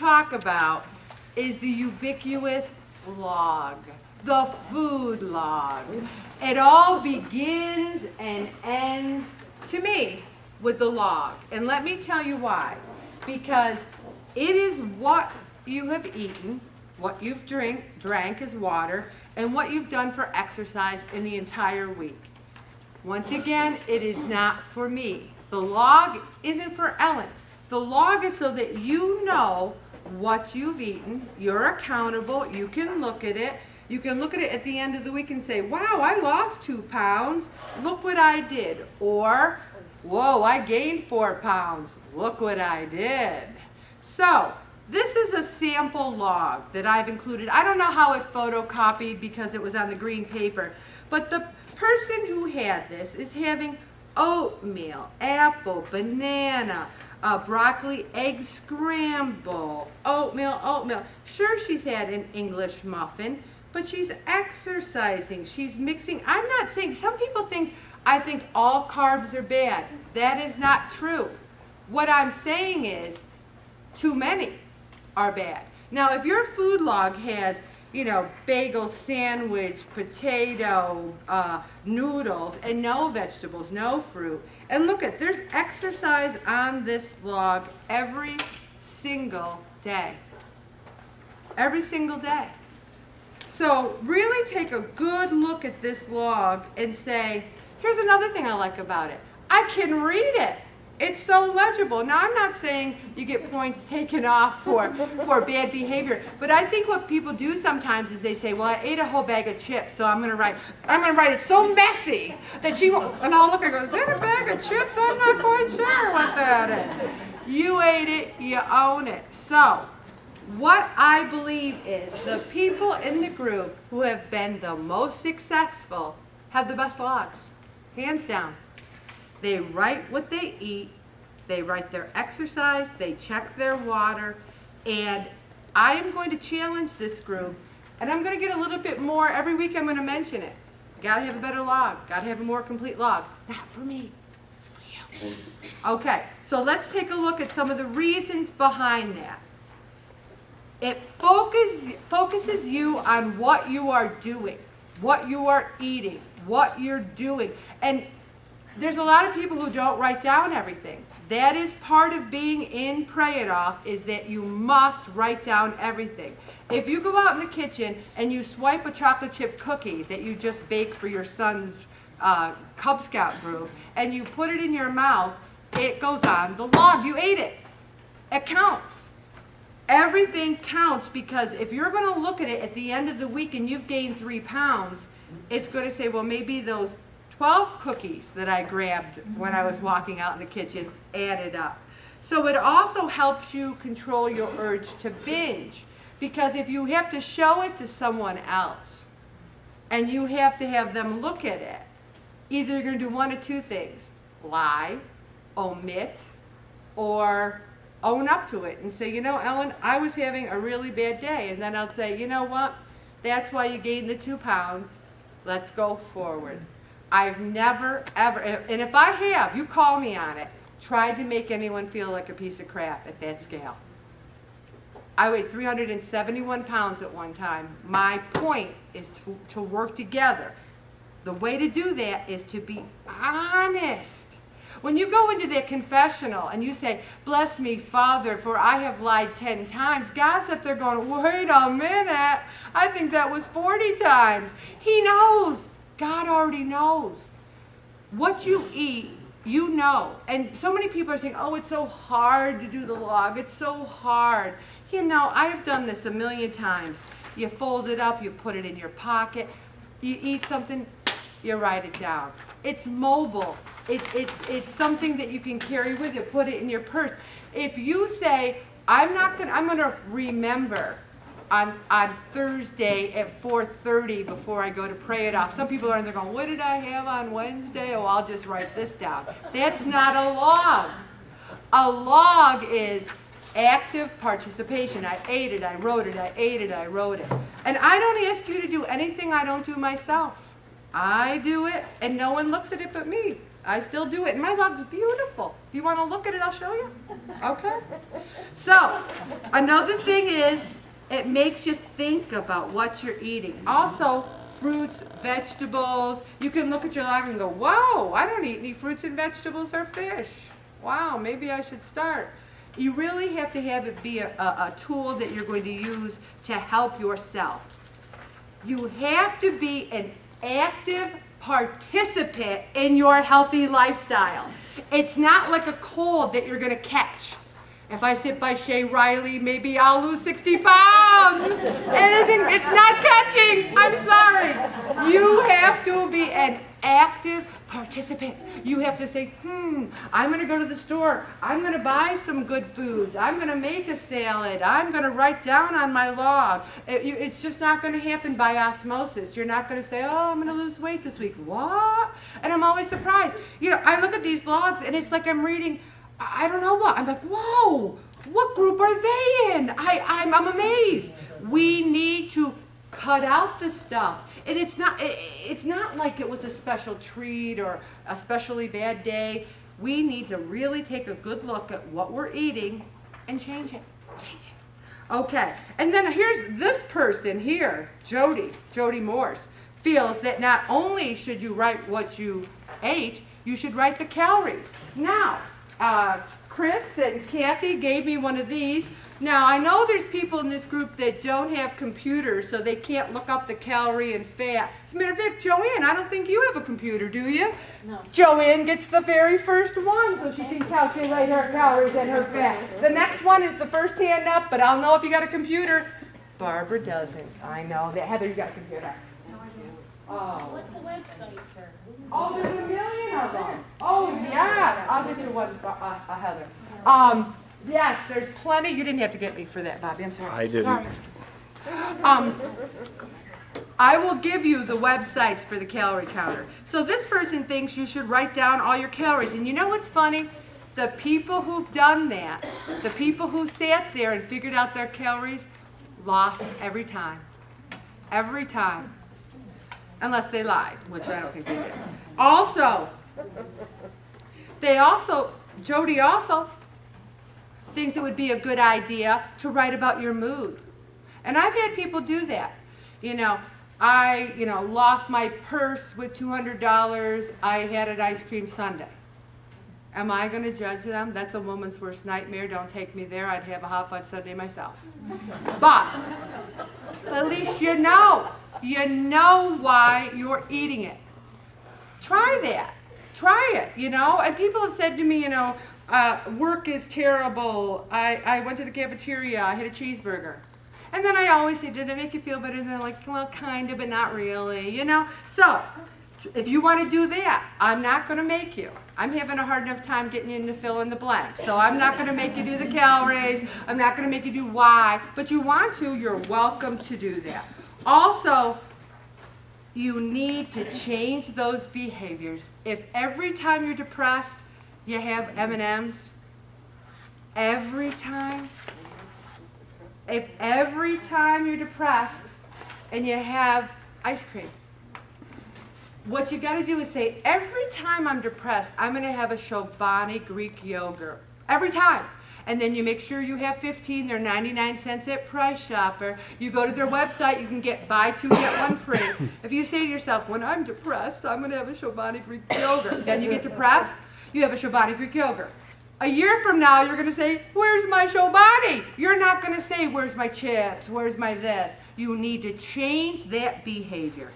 talk about is the ubiquitous log, the food log. It all begins and ends, to me, with the log. And let me tell you why. Because it is what you have eaten, what you've drank as water, and what you've done for exercise in the entire week. Once again, it is not for me. The log isn't for Ellen. The log is so that you know what you've eaten. You're accountable. You can look at it. You can look at it at the end of the week and say, wow, I lost 2 pounds. Look what I did. Or, whoa, I gained 4 pounds. Look what I did. So, this is a sample log that I've included. I don't know how it photocopied because it was on the green paper, but the person who had this is having oatmeal, apple, banana, broccoli, egg scramble, oatmeal. Sure, she's had an English muffin, but she's exercising. She's mixing. I'm not saying, some people think, I think all carbs are bad. That is not true. What I'm saying is, too many are bad. Now, if your food log has, bagel sandwich, potato, noodles, and no vegetables, no fruit, and look at, there's exercise on this log every single day. Every single day. So really take a good look at this log and say, here's another thing I like about it. I can read it. It's so legible. Now, I'm not saying you get points taken off for bad behavior, but I think what people do sometimes is they say, well, I ate a whole bag of chips, so I'm going to write it so messy that she won't, and I'll look and go, is that a bag of chips? I'm not quite sure what that is. You ate it, you own it. So, what I believe is the people in the group who have been the most successful have the best logs, hands down. They write what they eat, they write their exercise, they check their water, and I am going to challenge this group, and I'm going to get a little bit more, every week I'm going to mention it. Got to have a better log, got to have a more complete log. Not for me, it's for you. Okay, so let's take a look at some of the reasons behind that. It focuses you on what you are doing, what you are eating, what you're doing, and there's a lot of people who don't write down everything. That is part of being in Pray It Off, is that you must write down everything. If you go out in the kitchen and you swipe a chocolate chip cookie that you just baked for your son's Cub Scout group, and you put it in your mouth, it goes on the log. You ate it. It counts. Everything counts, because if you're going to look at it at the end of the week and you've gained 3 pounds, it's going to say, well, maybe those 12 cookies that I grabbed when I was walking out in the kitchen added up. So it also helps you control your urge to binge, because if you have to show it to someone else and you have to have them look at it, either you're going to do one of two things: lie, omit, or own up to it and say, Ellen, I was having a really bad day. And then I'll say, you know what? That's why you gained the 2 pounds. Let's go forward. I've never, ever, and if I have, you call me on it, tried to make anyone feel like a piece of crap at that scale. I weighed 371 pounds at one time. My point is to work together. The way to do that is to be honest. When you go into that confessional and you say, bless me, Father, for I have lied 10 times, God's up there going, wait a minute, I think that was 40 times. He knows. God already knows. What you eat, you know. And so many people are saying, oh, it's so hard to do the log. It's so hard. I have done this a million times. You fold it up, you put it in your pocket. You eat something, you write it down. It's mobile. It's something that you can carry with you. Put it in your purse. If you say, I'm going to remember on Thursday at 4:30 before I go to Pray It Off. Some people are in there going, what did I have on Wednesday? Oh, I'll just write this down. That's not a log. A log is active participation. I ate it, I wrote it, I ate it, I wrote it. And I don't ask you to do anything I don't do myself. I do it, and no one looks at it but me. I still do it. And my log's beautiful. If you want to look at it, I'll show you. Okay? So, another thing is, it makes you think about what you're eating. Also, fruits, vegetables. You can look at your log and go, wow, I don't eat any fruits and vegetables or fish. Wow, maybe I should start. You really have to have it be a tool that you're going to use to help yourself. You have to be an active participant in your healthy lifestyle. It's not like a cold that you're going to catch. If I sit by Shay Riley, maybe I'll lose 60 pounds. It's not catching. I'm sorry. You have to be an active participant. You have to say, I'm going to go to the store. I'm going to buy some good foods. I'm going to make a salad. I'm going to write down on my log. It's just not going to happen by osmosis. You're not going to say, oh, I'm going to lose weight this week. What? And I'm always surprised. You know, I look at these logs and it's like I'm reading, I don't know what. I'm like, whoa, what group are they in? I'm amazed. We need to cut out the stuff. And it's not like it was a special treat or a especially bad day. We need to really take a good look at what we're eating and change it. Change it. Okay. And then here's this person here, Jody Morse, feels that not only should you write what you ate, you should write the calories. Now, Chris and Kathy gave me one of these. Now, I know there's people in this group that don't have computers, so they can't look up the calorie and fat. As a matter of fact, Joanne, I don't think you have a computer, do you? No. Joanne gets the very first one, so she can calculate her calories and her fat. The next one is the first hand up, but I'll know if you got a computer. Barbara doesn't. I know that. Heather, you got a computer. No, I do. Oh. What's the website for? Oh, there's a million of them. Oh, yes. I'll get you one, Heather. Yes, there's plenty. You didn't have to get me for that, Bobby. I'm sorry. I didn't. Sorry. I will give you the websites for the calorie counter. So this person thinks you should write down all your calories. And you know what's funny? The people who've done that, the people who sat there and figured out their calories, lost every time. Every time. Unless they lied, which I don't think they did. Jody also thinks it would be a good idea to write about your mood. And I've had people do that. I lost my purse with $200. I had an ice cream sundae. Am I going to judge them? That's a woman's worst nightmare. Don't take me there. I'd have a hot fudge sundae myself. But at least you know. You know why you're eating it. Try that. Try it, And people have said to me, work is terrible. I went to the cafeteria. I had a cheeseburger. And then I always say, did it make you feel better? And they're like, well, kind of, but not really, So, if you want to do that, I'm not going to make you. I'm having a hard enough time getting you to fill in the blank. So I'm not going to make you do the calories. I'm not going to make you do why. But you want to, you're welcome to do that. Also, you need to change those behaviors. If every time you're depressed, you have M&Ms, every time, if every time you're depressed and you have ice cream, what you got to do is say, every time I'm depressed, I'm going to have a Chobani Greek yogurt. Every time. And then you make sure you have 15. They're 99 cents at Price Chopper. You go to their website. You can buy 2, get 1 free. If you say to yourself, when I'm depressed, I'm going to have a Chobani Greek yogurt. Then you get depressed, you have a Chobani Greek yogurt. A year from now, you're going to say, where's my Chobani? You're not going to say, where's my chips? Where's my this? You need to change that behavior.